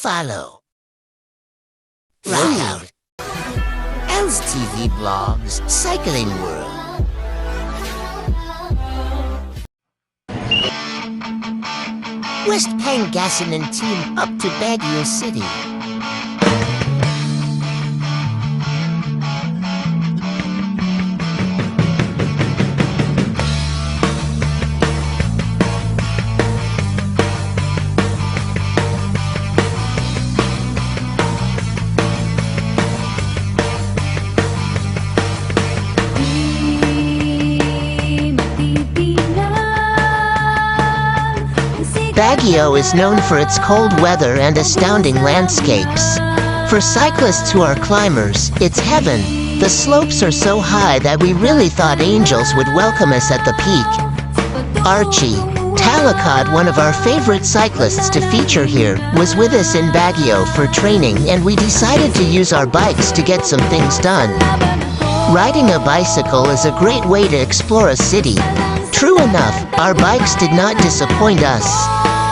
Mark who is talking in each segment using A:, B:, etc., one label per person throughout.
A: follow. Rock out. Els TV Blogs Cycling World. West Pangasinan team up to Baguio City. Baguio is known for its cold weather and astounding landscapes. For cyclists who are climbers, it's heaven. The slopes are so high that we really thought angels would welcome us at the peak. Archie Talakad, one of our favorite cyclists to feature here, was with us in Baguio for training, and we decided to use our bikes to get some things done. Riding a bicycle is a great way to explore a city. True enough, our bikes did not disappoint us.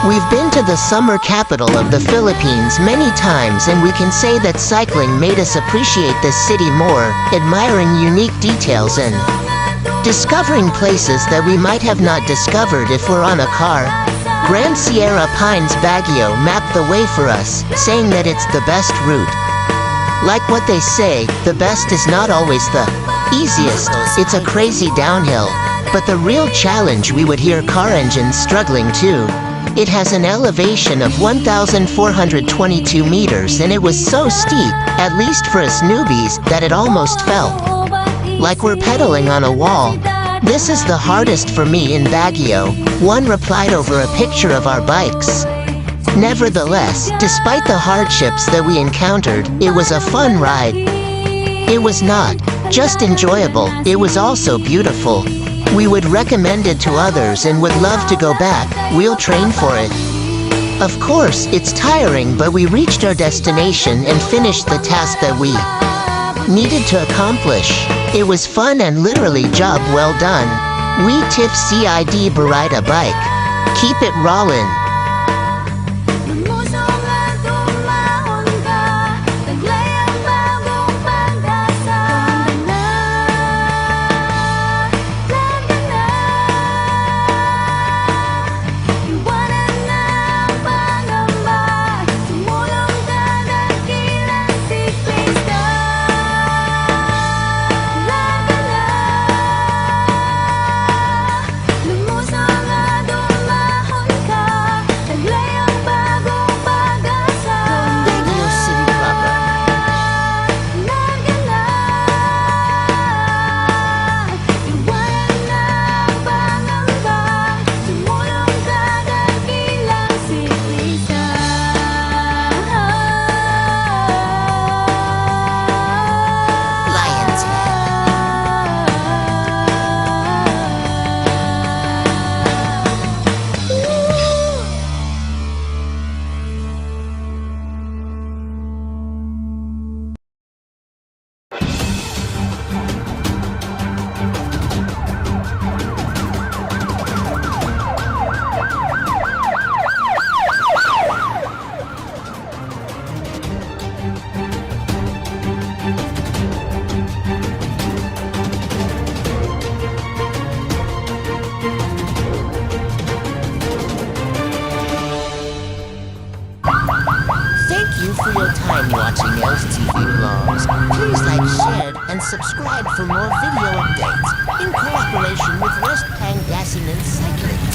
A: We've been to the summer capital of the Philippines many times, and we can say that cycling made us appreciate this city more, admiring unique details and discovering places that we might have not discovered if we're on a car. Grand Sierra Pines Baguio mapped the way for us, saying that it's the best route. Like what they say, the best is not always the easiest. It's a crazy downhill. But the real challenge, we would hear car engines struggling too. It has an elevation of 1,422 meters, and it was so steep, at least for us newbies, that it almost felt like we're pedaling on a wall. This is the hardest for me in Baguio, one replied over a picture of our bikes. Nevertheless, despite the hardships that we encountered, it was a fun ride. It was not just enjoyable, it was also beautiful. We would recommend it to others and would love to go back. We'll train for it. Of course, it's tiring, but we reached our destination and finished the task that we needed to accomplish. It was fun and literally job well done. We tip CID Barida bike. Keep it rollin'. For your time watching Els TV Blogs, please like, share, and subscribe for more video updates in cooperation with West Pangasinan Cycling.